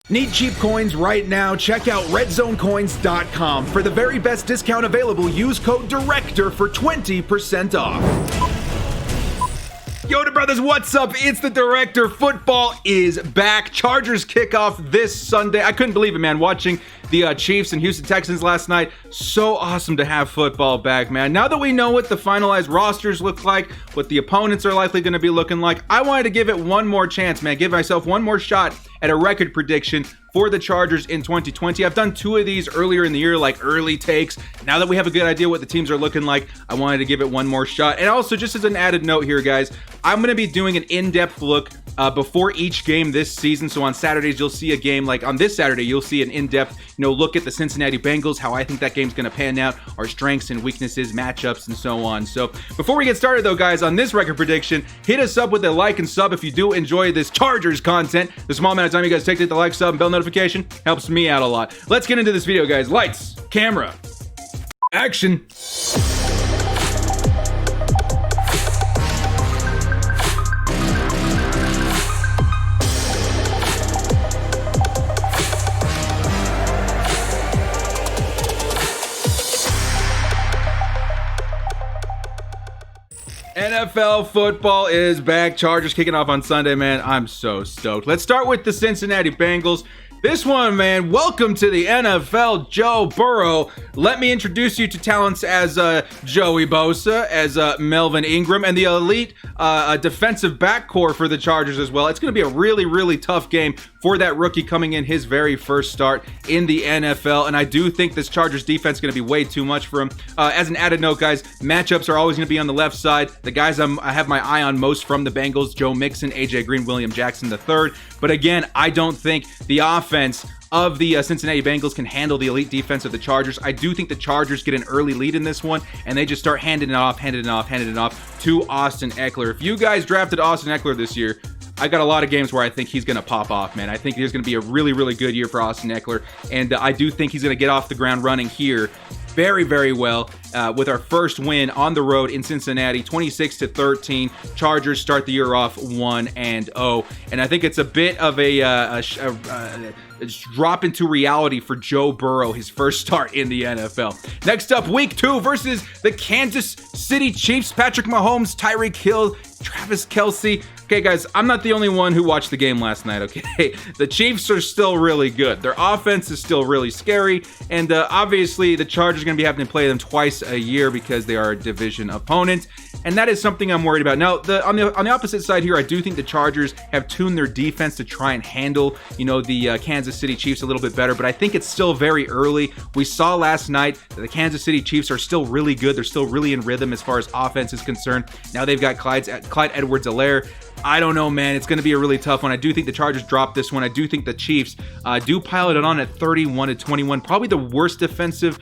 Need cheap coins right now? Check out redzonecoins.com. For the very best discount available, use code DIRECTOR for 20% off. Yoda brothers, what's up? It's the Director. Football is back. Chargers kick off this Sunday. I couldn't believe it, man. Watching the Chiefs and Houston Texans last night. So awesome to have football back, man. Now that we know what the finalized rosters look like, what the opponents are likely going to be looking like, I wanted to give it one more chance, man. Give myself one more shot at a record prediction for the Chargers in 2020. I've done two of these earlier in the year, like early takes. Now that we have a good idea what the teams are looking like, I wanted to give it one more shot. And also, just as an added note here, guys, I'm going to be doing an in-depth look before each game this season. So on Saturdays, you'll see a game like on this Saturday, you'll see an in-depth, look at the Cincinnati Bengals, how I think that game's going to pan out, our strengths and weaknesses, matchups, and so on. So before we get started, though, guys, on this record prediction, hit us up with a like and sub if you do enjoy this Chargers content. The small amount of time you guys take to hit the like, sub, and bell notification helps me out a lot. Let's get into this video, guys. Lights, camera, action. NFL football is back. Chargers kicking off on Sunday, man. I'm so stoked. Let's start with the Cincinnati Bengals. This one, man, welcome to the NFL, Joe Burrow. Let me introduce you to talents as Joey Bosa, as Melvin Ingram, and the elite defensive backcourt for the Chargers as well. It's going to be a really, really tough game for that rookie coming in his very first start in the NFL, and I do think this Chargers defense is going to be way too much for him. As an added note, guys, matchups are always going to be on the left side. The guys I have my eye on most from the Bengals, Joe Mixon, AJ Green, William Jackson III. But again, I don't think the offense of the Cincinnati Bengals can handle the elite defense of the Chargers. I do think the Chargers get an early lead in this one, and they just start handing it off to Austin Ekeler. If you guys drafted Austin Ekeler this year, I got a lot of games where I think he's going to pop off, man. I think there's going to be a really, really good year for Austin Ekeler, and I do think he's going to get off the ground running here very, very well with our first win on the road in Cincinnati, 26-13. Chargers start the year off 1-0, and I think it's a bit of a drop into reality for Joe Burrow, his first start in the NFL. Next up, Week 2 versus the Kansas City Chiefs. Patrick Mahomes, Tyreek Hill, Travis Kelce. Okay, guys, I'm not the only one who watched the game last night, okay? The Chiefs are still really good. Their offense is still really scary, and obviously the Chargers are going to be having to play them twice a year because they are a division opponent, and that is something I'm worried about. Now, on the opposite side here, I do think the Chargers have tuned their defense to try and handle, the Kansas City Chiefs a little bit better, but I think it's still very early. We saw last night that the Kansas City Chiefs are still really good. They're still really in rhythm as far as offense is concerned. Now they've got Clyde Edwards-Helaire. I don't know, man. It's going to be a really tough one. I do think the Chargers drop this one. I do think the Chiefs do pile it on at 31-21. Probably the worst defensive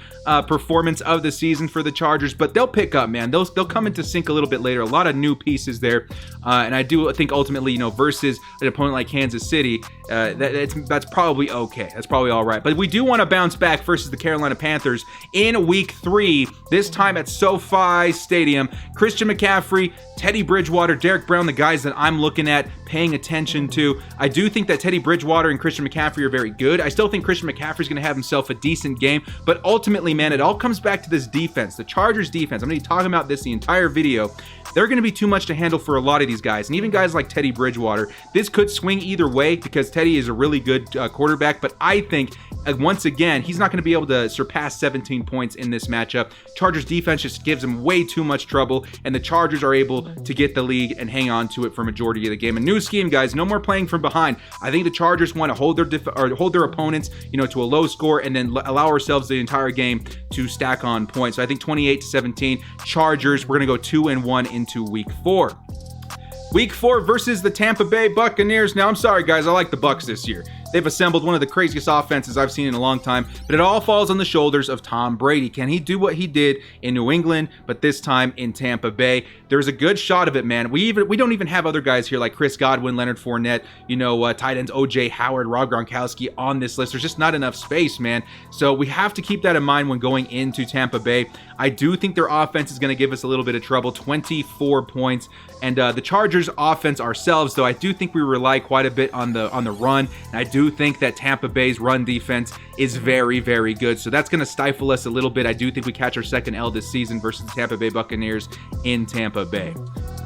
performance of the season for the Chargers, but they'll pick up, man. They'll come into sync a little bit later. A lot of new pieces there, and I do think ultimately, versus an opponent like Kansas City, that's probably okay. That's probably all right. But we do want to bounce back versus the Carolina Panthers in Week 3. This time at SoFi Stadium. Christian McCaffrey, Teddy Bridgewater, Derek Brown, the guys that I'm looking at, paying attention to. I do think that Teddy Bridgewater and Christian McCaffrey are very good. I still think Christian McCaffrey is going to have himself a decent game, but ultimately, man, it all comes back to this defense, the Chargers defense. I'm going to be talking about this the entire video. They're going to be too much to handle for a lot of these guys, and even guys like Teddy Bridgewater. This could swing either way because Teddy is a really good quarterback, but I think, once again, he's not going to be able to surpass 17 points in this matchup. Chargers defense just gives him way too much trouble, and the Chargers are able to get the lead and hang on to it for majority of the game. A new scheme, guys. No more playing from behind. I think the Chargers want to hold their opponents, to a low score, and then allow ourselves the entire game to stack on points. So I think 28-17 Chargers. We're going to go 2-1 into Week 4. Week 4 versus the Tampa Bay Buccaneers. Now, I'm sorry, guys. I like the Bucs this year. They've assembled one of the craziest offenses I've seen in a long time, but it all falls on the shoulders of Tom Brady. Can he do what he did in New England, but this time in Tampa Bay? There's a good shot of it, man. We don't even have other guys here like Chris Godwin, Leonard Fournette, tight ends O.J. Howard, Rob Gronkowski on this list. There's just not enough space, man. So we have to keep that in mind when going into Tampa Bay. I do think their offense is going to give us a little bit of trouble, 24 points. And the Chargers offense ourselves, though, I do think we rely quite a bit on the run. And I do do think that Tampa Bay's run defense is very, very good. So that's going to stifle us a little bit. I do think we catch our second L this season versus the Tampa Bay Buccaneers in Tampa Bay.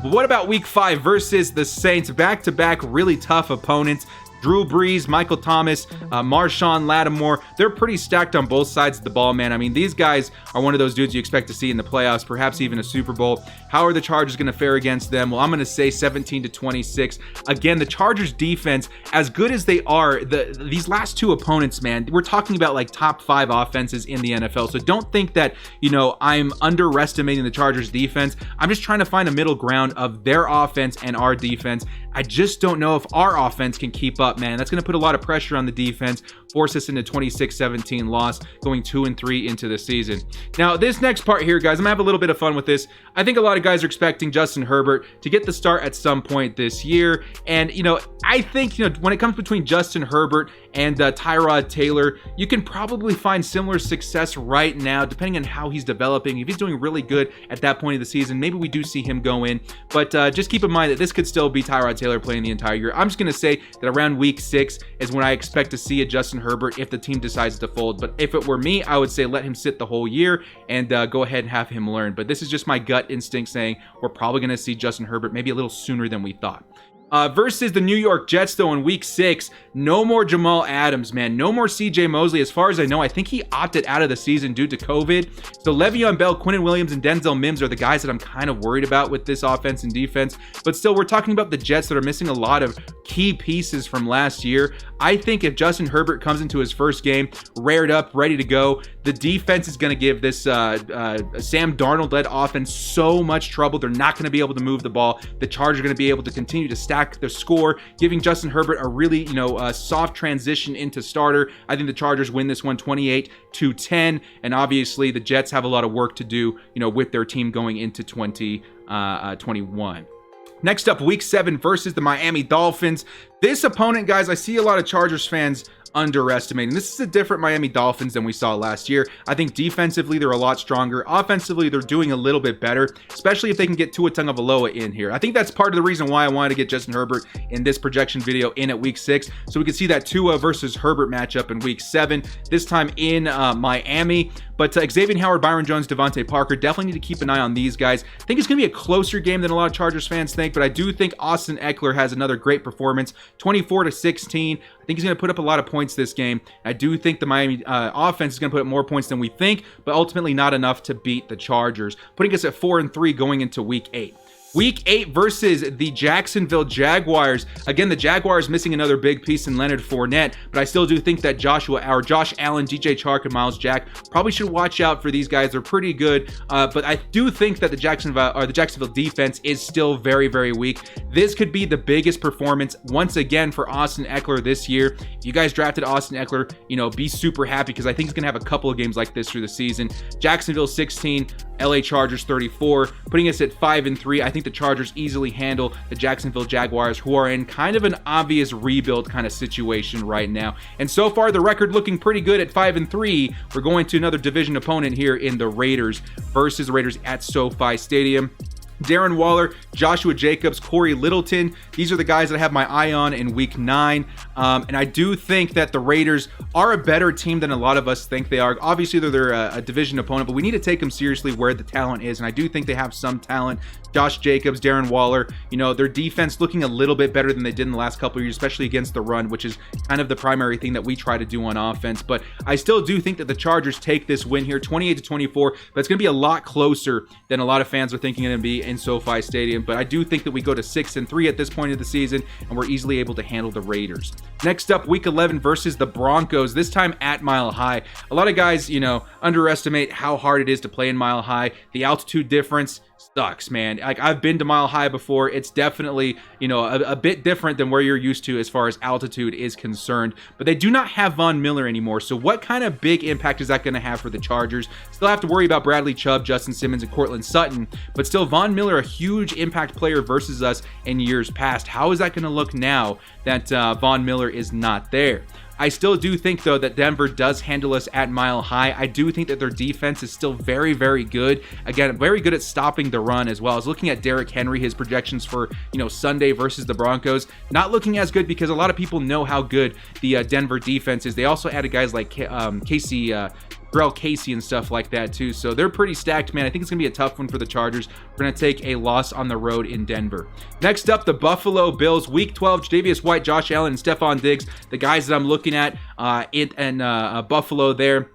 But what about week 5 versus the Saints? Back-to-back really tough opponents. Drew Brees, Michael Thomas, Marshawn Lattimore, they're pretty stacked on both sides of the ball, man. I mean, these guys are one of those dudes you expect to see in the playoffs, perhaps even a Super Bowl. How are the Chargers going to fare against them? Well, I'm going to say 17-26. Again, the Chargers defense, as good as they are, these last two opponents, man, we're talking about like top 5 offenses in the NFL. So don't think that, I'm underestimating the Chargers defense. I'm just trying to find a middle ground of their offense and our defense. I just don't know if our offense can keep up, man. That's going to put a lot of pressure on the defense, force us into 26-17 loss, going 2-3 into the season. Now, this next part here, guys, I'm going to have a little bit of fun with this. I think a lot of guys are expecting Justin Herbert to get the start at some point this year. And, I think, when it comes between Justin Herbert and Tyrod Taylor, you can probably find similar success right now, depending on how he's developing. If he's doing really good at that point of the season, maybe we do see him go in. But just keep in mind that this could still be Tyrod Taylor playing the entire year. I'm just going to say that around week 6 is when I expect to see a Justin Herbert if the team decides to fold. But if it were me, I would say let him sit the whole year and go ahead and have him learn. But this is just my gut instinct saying we're probably going to see Justin Herbert maybe a little sooner than we thought. Versus the New York Jets, though, in week 6, no more Jamal Adams, man. No more CJ Mosley. As far as I know, I think he opted out of the season due to COVID. So Le'Veon Bell, Quinnen Williams, and Denzel Mims are the guys that I'm kind of worried about with this offense and defense. But still, we're talking about the Jets that are missing a lot of key pieces from last year. I think if Justin Herbert comes into his first game, rared up, ready to go, the defense is going to give this Sam Darnold-led offense so much trouble. They're not going to be able to move the ball. The Chargers are going to be able to continue to stack the score, giving Justin Herbert a really, soft transition into starter. I think the Chargers win this one 28-10, and obviously the Jets have a lot of work to do, with their team going into 2021. Next up, week 7 versus the Miami Dolphins. This opponent, guys, I see a lot of Chargers fans underestimating. This is a different Miami Dolphins than we saw last year. I think defensively they're a lot stronger. Offensively they're doing a little bit better, especially if they can get Tua Tagovailoa in here. I think that's part of the reason why I wanted to get Justin Herbert in this projection video in at week 6, so we can see that Tua versus Herbert matchup in week 7, this time in Miami. But Xavier Howard, Byron Jones, Devontae Parker, definitely need to keep an eye on these guys. I think it's going to be a closer game than a lot of Chargers fans think, but I do think Austin Eckler has another great performance, 24-16. I think he's going to put up a lot of points this game. I do think the Miami offense is going to put up more points than we think, but ultimately not enough to beat the Chargers, putting us at 4-3 going into week 8. Week 8 versus the Jacksonville Jaguars. Again, the Jaguars missing another big piece in Leonard Fournette, but I still do think that Josh Allen, DJ Chark, and Miles Jack probably should watch out for these guys. They're pretty good, but I do think that the Jacksonville defense is still very, very weak. This could be the biggest performance once again for Austin Eckler this year. If you guys drafted Austin Eckler, be super happy because I think he's going to have a couple of games like this through the season. Jacksonville 16, LA Chargers 34, putting us at 5-3. I think the Chargers easily handle the Jacksonville Jaguars, who are in kind of an obvious rebuild kind of situation right now. And so far, the record looking pretty good at 5-3. We're going to another division opponent here in the Raiders versus the Raiders at SoFi Stadium. Darren Waller, Joshua Jacobs, Corey Littleton. These are the guys that I have my eye on in week 9. And I do think that the Raiders are a better team than a lot of us think they are. Obviously, they're a division opponent, but we need to take them seriously where the talent is. And I do think they have some talent. Josh Jacobs, Darren Waller, their defense looking a little bit better than they did in the last couple of years, especially against the run, which is kind of the primary thing that we try to do on offense. But I still do think that the Chargers take this win here, 28-24, but it's going to be a lot closer than a lot of fans are thinking it's going to be in SoFi Stadium. But I do think that we go to 6-3 at this point of the season, and we're easily able to handle the Raiders. Next up, week 11 versus the Broncos, this time at Mile High. A lot of guys, underestimate how hard it is to play in Mile High. The altitude difference sucks, man. Like, I've been to Mile High before. It's definitely, a bit different than where you're used to as far as altitude is concerned. But they do not have Von Miller anymore. So what kind of big impact is that going to have for the Chargers? Still have to worry about Bradley Chubb, Justin Simmons, and Cortland Sutton. But still, Von Miller, a huge impact player versus us in years past. How is that going to look now that Von Miller is not there? I still do think, though, that Denver does handle us at Mile High. I do think that their defense is still very, very good. Again, very good at stopping the run as well. I was looking at Derrick Henry, his projections for, Sunday versus the Broncos. Not looking as good because a lot of people know how good the Denver defense is. They also added guys like Casey and stuff like that too. So they're pretty stacked, man. I think it's going to be a tough one for the Chargers. We're going to take a loss on the road in Denver. Next up, the Buffalo Bills. Week 12, Tre'Davious White, Josh Allen, and Stephon Diggs, the guys that I'm looking at in Buffalo there.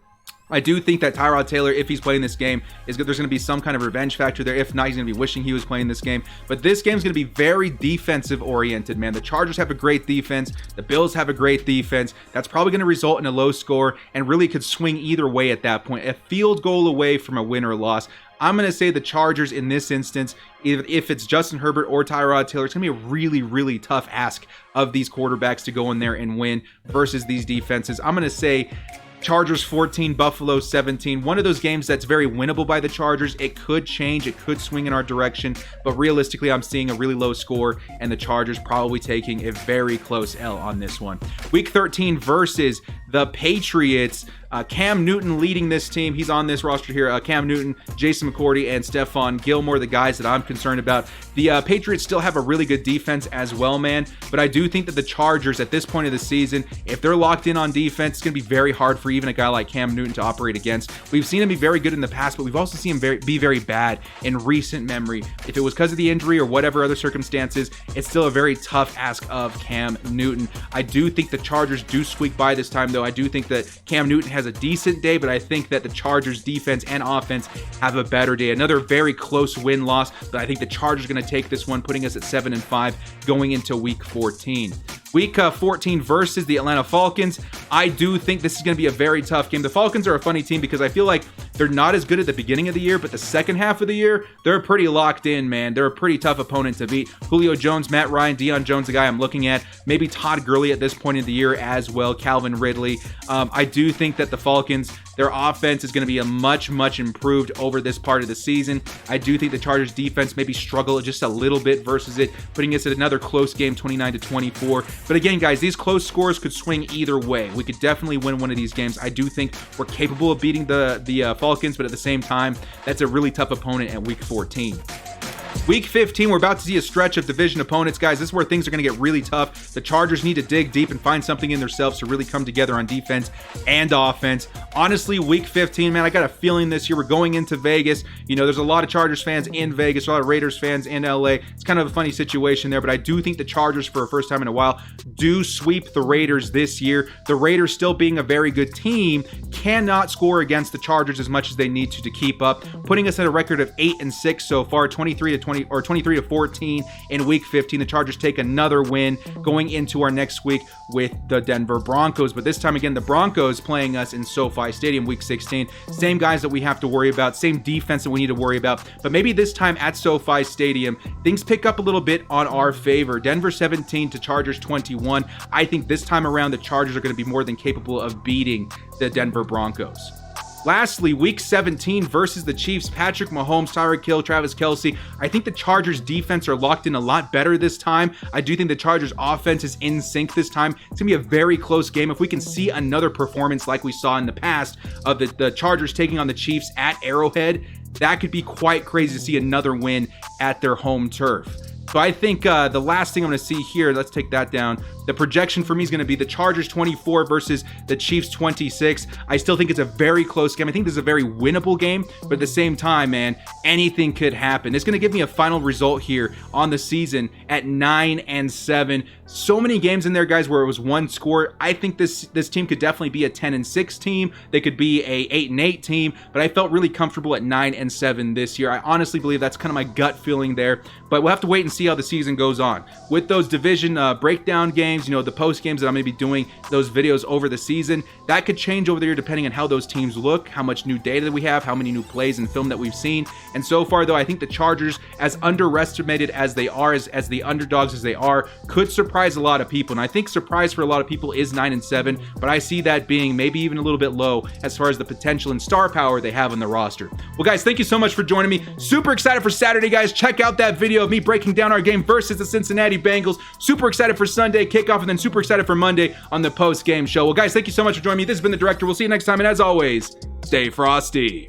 I do think that Tyrod Taylor, if he's playing this game, there's going to be some kind of revenge factor there. If not, he's going to be wishing he was playing this game. But this game's going to be very defensive-oriented, man. The Chargers have a great defense. The Bills have a great defense. That's probably going to result in a low score and really could swing either way at that point. A field goal away from a win or a loss. I'm going to say the Chargers in this instance, if it's Justin Herbert or Tyrod Taylor, it's going to be a really, really tough ask of these quarterbacks to go in there and win versus these defenses. I'm going to say Chargers 14, Buffalo 17. One of those games that's very winnable by the Chargers. It could change. It could swing in our direction. But realistically, I'm seeing a really low score, and the Chargers probably taking a very close L on this one. Week 13 versus the Patriots. Cam Newton leading this team. He's on this roster here. Cam Newton, Jason McCourty, and Stephon Gilmore, the guys that I'm concerned about. The Patriots still have a really good defense as well, man. But I do think that the Chargers, at this point of the season, if they're locked in on defense, it's going to be very hard for even a guy like Cam Newton to operate against. We've seen him be very good in the past, but we've also seen him be very bad in recent memory. If it was because of the injury or whatever other circumstances, it's still a very tough ask of Cam Newton. I do think the Chargers do squeak by this time, though. I do think that Cam Newton has a decent day, but I think that the Chargers defense and offense have a better day. Another very close win-loss, but I think the Chargers are going to take this one, putting us at 7-5 going into week 14. Week 14 versus the Atlanta Falcons. I do think this is going to be a very tough game. The Falcons are a funny team because I feel like they're not as good at the beginning of the year, but the second half of the year, they're pretty locked in, man. They're a pretty tough opponent to beat. Julio Jones, Matt Ryan, Deion Jones, the guy I'm looking at. Maybe Todd Gurley at this point in the year as well. Calvin Ridley. I do think that the Falcons, their offense is going to be a much improved over this part of the season. I do think the Chargers defense maybe struggle just a little bit versus it, putting us at another close game, 29-24. But again, guys, these close scores could swing either way. We could definitely win one of these games. I do think we're capable of beating the Falcons, but at the same time, that's a really tough opponent at week 14. Week 15, we're about to see a stretch of division opponents, guys. This is where things are going to get really tough. The Chargers need to dig deep and find something in themselves to really come together on defense and offense. Honestly, week 15, man, I got a feeling this year we're going into Vegas. There's a lot of Chargers fans in Vegas, a lot of Raiders fans in LA. It's kind of a funny situation there, but I do think the Chargers, for the first time in a while, do sweep the Raiders this year. The Raiders, still being a very good team, cannot score against the Chargers as much as they need to keep up, putting us at a record of 8-6 so far, 23-14 in week 15. The Chargers take another win going into our next week with the Denver Broncos. But this time again, the Broncos playing us in SoFi Stadium week 16. Same guys that we have to worry about, same defense that we need to worry about. But maybe this time at SoFi Stadium, things pick up a little bit on our favor. Denver 17 to Chargers 21. I think this time around, the Chargers are going to be more than capable of beating the Denver Broncos. Lastly, week 17 versus the Chiefs. Patrick Mahomes, Tyreek Hill, Travis Kelce. I think the Chargers defense are locked in a lot better this time. I do think the Chargers offense is in sync this time. It's going to be a very close game. If we can see another performance like we saw in the past of the Chargers taking on the Chiefs at Arrowhead, that could be quite crazy to see another win at their home turf. So I think the last thing I'm going to see here, let's take that down. The projection for me is going to be the Chargers 24 versus the Chiefs 26. I still think it's a very close game. I think this is a very winnable game, but at the same time, man, anything could happen. It's going to give me a final result here on the season at 9-7. So many games in there, guys, where it was one score. I think this team could definitely be a 10-6 team. They could be a 8-8 team, but I felt really comfortable at 9-7 this year. I honestly believe that's kind of my gut feeling there, but we'll have to wait and see how the season goes on. With those division breakdown games, the post games that I'm going to be doing, those videos over the season, that could change over the year depending on how those teams look, how much new data that we have, how many new plays and film that we've seen. And so far, though, I think the Chargers, as underestimated as they are, as the underdogs as they are, could surprise surprise a lot of people, and I think surprise for a lot of people is 9-7, but I see that being maybe even a little bit low as far as the potential and star power they have on the roster. Well, guys, thank you so much for joining me. Super excited for Saturday, guys. Check out that video of me breaking down our game versus the Cincinnati Bengals. Super excited for Sunday kickoff, and then super excited for Monday on the post-game show. Well, guys, thank you so much for joining me. This has been The Director. We'll see you next time, and as always, stay frosty.